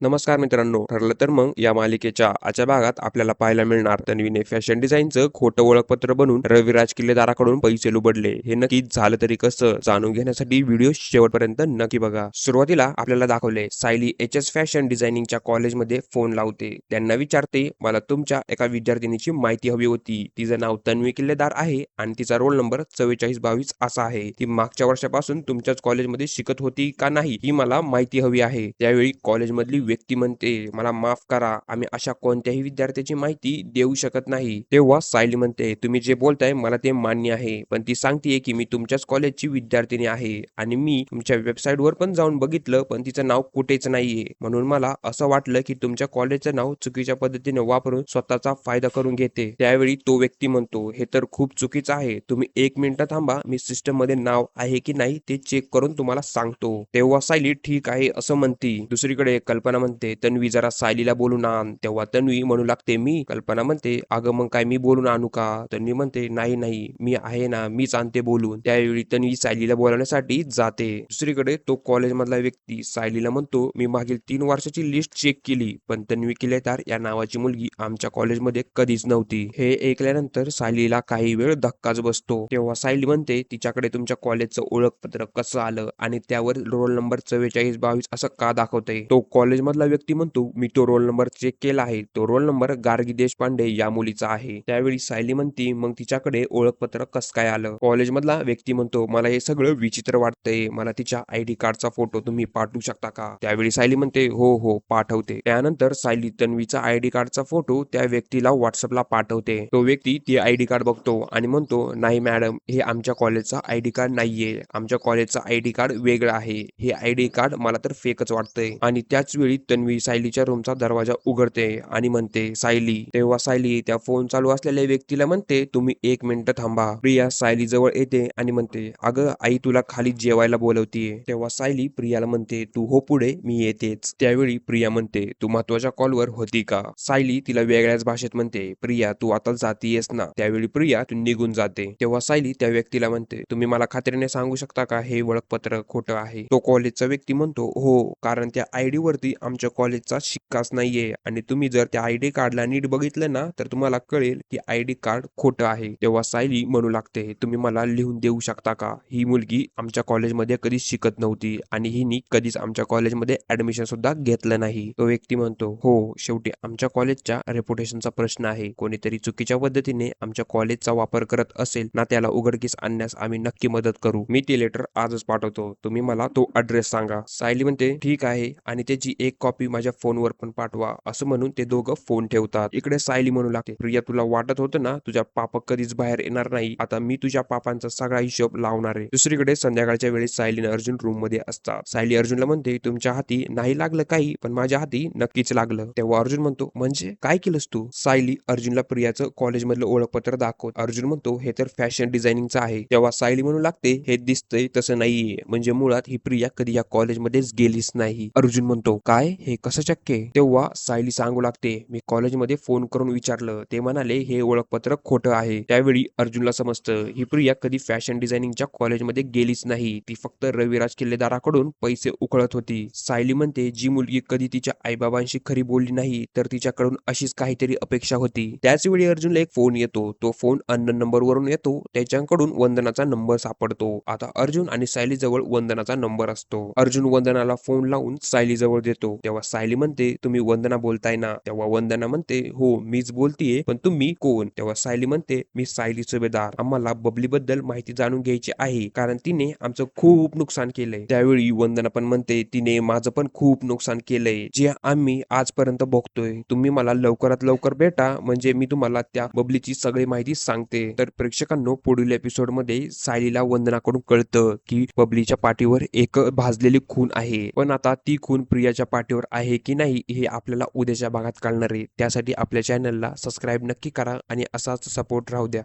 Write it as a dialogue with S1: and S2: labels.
S1: नमस्कार मित्रांनो, ठरलं तर मग या मालिकेच्या आजच्या भागात आपल्याला पाहायला मिळणार तन्वीने फॅशन डिझाईनचं खोटं ओळखपत्र बनवून रविराज किल्लेदाराकडून पैसे लुबडले. हे नक्कीच झालं तरी कसं जाणून घेण्यासाठी व्हिडिओ शेवटपर्यंत नक्की बघा. सुरुवातीला आपल्याला दाखवले सायली HS फॅशन डिझायनिंगच्या कॉलेजमध्ये फोन लावते. त्यांना विचारते, मला तुमच्या एका विद्यार्थिनीची माहिती हवी होती. तिचं नाव तन्वी किल्लेदार आहे आणि तिचा रोल नंबर 4422 असा आहे. ती मागच्या वर्षापासून तुमच्याच कॉलेजमध्ये शिकत होती का नाही ही मला माहिती हवी आहे. त्यावेळी कॉलेजमधली व्यक्ती म्हणते, मला माफ करा, आम्ही अशा कोणत्याही विद्यार्थ्याची माहिती देऊ शकत नाही. तेव्हा सायली म्हणते, तुम्ही जे बोलताय मला ते मान्य आहे, पण ती सांगतेय की मी तुमच्याच कॉलेजची विद्यार्थिनी आहे आणि मी तुमच्या वेबसाईटवर पण जाऊन बघितलं, पण तिचं नाव कुठेच नाहीये. म्हणून मला असं वाटलं की तुमच्या कॉलेजचं नाव चुकीच्या पद्धतीने वापरून स्वतःचा फायदा करून घेते. त्यावेळी तो व्यक्ती म्हणतो, हे तर खूप चुकीचं आहे. तुम्ही 1 मिनिट थांबा, मी सिस्टम मध्ये नाव आहे की नाही ते चेक करून तुम्हाला सांगतो. तेव्हा सायली ठीक आहे असं म्हणती. दुसरीकडे कल्पना म्हणते, तन्वी जरा सायलीला बोलून आण. तेव्हा तन्वी म्हणू लागते, मी? कल्पना म्हणते, अगं मग काय मी बोलून आणू का? तन्वी म्हणते, नाही नाही, मी आहे ना, मीच आणते बोलून. त्यावेळी तन्वी सायलीला बोलवण्यासाठी जाते. दुसरीकडे तो कॉलेज मधला व्यक्ती सायलीला म्हणतो, मी मागील 3 वर्षाची लिस्ट चेक केली, पण तन्वी किल्लेदार या नावाची मुलगी आमच्या कॉलेजमध्ये कधीच नव्हती. हे ऐकल्यानंतर सायलीला काही वेळ धक्काच बसतो. तेव्हा सायली म्हणते, तिच्याकडे तुमच्या कॉलेजचं ओळखपत्र कसं आलं आणि त्यावर रोल नंबर 4422 असं का दाखवतंय? तो कॉलेज मधला व्यक्ती म्हणतो, मी तो रोल नंबर चेक केला आहे. तो रोल नंबर गार्गी देशपांडे या मुलीचा आहे. त्यावेळी सायली म्हणती, मग तिच्याकडे ओळखपत्र कसं काय आलं? कॉलेज मधला व्यक्ती म्हणतो, मला हे सगळं विचित्र वाटतंय. मला तिच्या ID कार्डचा फोटो तुम्ही पाठवू शकता का? त्यावेळी सायली म्हणते, हो हो पाठवते. त्यानंतर सायली तन्वीचा ID कार्डचा फोटो त्या व्यक्तीला व्हॉट्सअपला पाठवते. तो व्यक्ती ती ID कार्ड बघतो आणि म्हणतो, नाही मॅडम, हे आमच्या कॉलेजचा ID कार्ड नाहीये. आमच्या कॉलेजचा ID कार्ड वेगळं आहे. हे ID कार्ड मला तर फेकच वाटतंय. आणि त्याच वेळी तन्वी सायलीच्या रूमचा दरवाजा उघडते आणि म्हणते, सायली. तेव्हा सायली त्या फोन चालू असलेल्या व्यक्तीला म्हणते, तुम्ही 1 मिनिट थांबा. प्रिया सायली जवळ येते आणि म्हणते, अगं आई तुला खाली जेवायला बोलवतीये. तेव्हा सायली प्रियाला म्हणते, तू हो पुढे, मी येतेच. त्यावेळी प्रिया म्हणते, तू महत्वाच्या कॉलवर होती का? सायली तिला वेगळ्याच भाषेत म्हणते, प्रिया तू आता जातीयेस ना? त्यावेळी प्रिया तू निघून जाते. तेव्हा सायली त्या व्यक्तीला म्हणते, तुम्ही मला खात्रीने सांगू शकता का हे ओळखपत्र खोटं आहे? तो कॉलेजचा व्यक्ती म्हणतो, हो, कारण त्या ID वरती आमच्या कॉलेजचा शिक्काच नाहीये आणि तुम्ही जर त्या ID कार्डला नीट बघितलं ना तर तुम्हाला कळेल की ID कार्ड खोटं आहे. तेव्हा सायली म्हणू लागते, तुम्ही मला लिहून देऊ शकता का? ही मुलगी आमच्या कॉलेजमध्ये कधीच शिकत नव्हती आणि हिनी कधीच आमच्या कॉलेजमध्ये ऍडमिशन सुद्धा घेतलं नाही. तो व्यक्ती म्हणतो, हो, शेवटी आमच्या कॉलेजच्या रेप्युटेशनचा प्रश्न आहे. कोणीतरी चुकीच्या पद्धतीने आमच्या कॉलेजचा वापर करत असेल ना, त्याला उघडकीस आणण्यास आम्ही नक्की मदत करू. मी ते लेटर आजच पाठवतो. तुम्ही मला तो ऍड्रेस सांगा. सायली म्हणते, ठीक आहे, आणि त्याची एक कॉपी माझ्या फोनवर पण पाठवा. असं म्हणून ते दोघं फोन ठेवतात. इकडे सायली म्हणू लागते, प्रिया तुला वाटत होतं ना तुझ्या पाप कधीच बाहेर येणार नाही, आता मी तुझ्या पापांचा सगळा हिशोब लावणार आहे. दुसरीकडे संध्याकाळच्या वेळेस सायली आणि अर्जुन रूम मध्ये असतात. सायली अर्जुनला म्हणते, तुमच्या हाती नाही लागलं काही, पण माझ्या हाती नक्कीच लागलं. तेव्हा अर्जुन म्हणतो, म्हणजे काय केलंस तू? सायली अर्जुनला प्रियाचं कॉलेजमधलं ओळखपत्र दाखवत. अर्जुन म्हणतो, हे तर फॅशन डिझायनिंगचं आहे. तेव्हा सायली म्हणू लागते, हे दिसतंय तसं नाहीये, म्हणजे मुळात ही प्रिया कधी या कॉलेजमध्येच गेलीच नाही. अर्जुन म्हणतो, काय? हे कसं शक्य आहे? तेव्हा सायली सांगू लागते, मी कॉलेजमध्ये फोन करून विचारलं, ते म्हणाले हे ओळखपत्र खोटं आहे. त्यावेळी अर्जुनला समजतं, ही प्रिया कधी फॅशन डिझायनिंगच्या कॉलेजमध्ये गेलीच नाही. ती फक्त रविराज किल्लेदाराकडून पैसे उकळत होती. सायली म्हणते, जी मुलगी कधी तिच्या आईबाबांशी खरी बोलली नाही तर तिच्याकडून अशीच काहीतरी अपेक्षा होती. त्याच वेळी अर्जुनला एक फोन येतो. तो फोन अननोन नंबरवरून येतो. त्याच्याकडून वंदनाचा नंबर सापडतो. आता अर्जुन आणि सायली जवळ वंदनाचा नंबर असतो. अर्जुन वंदनाला फोन लावून सायली जवळ देतो. तेव्हा सायली म्हणते, तुम्ही वंदना बोलताय ना? तेव्हा वंदना म्हणते, हो मीच बोलतीये, पण तुम्ही कोण? तेव्हा सायली म्हणते, मी सायली सुभेदार. आम्हाला बबली बद्दल माहिती जाणून घ्यायची आहे, कारण तिने आमचं खूप नुकसान केलंय. त्यावेळी वंदना पण म्हणते, तिने माझं पण खूप नुकसान केलंय, जे आम्ही आजपर्यंत बघतोय. तुम्ही मला लवकरात लवकर भेटा, म्हणजे मी तुम्हाला त्या बबलीची सगळी माहिती सांगते. तर प्रेक्षकांनो, पुढील एपिसोड मध्ये सायलीला वंदनाकडून कळतं की बबलीच्या पाठीवर एक भाजलेली खून आहे, पण आता ती खून प्रियाच्या पाठीवर आहे की नाही हे आपल्याला उद्याच्या भागात कळणार आहे. त्यासाठी आपल्या चॅनलला सबस्क्राईब नक्की करा आणि असाच सपोर्ट राहू द्या.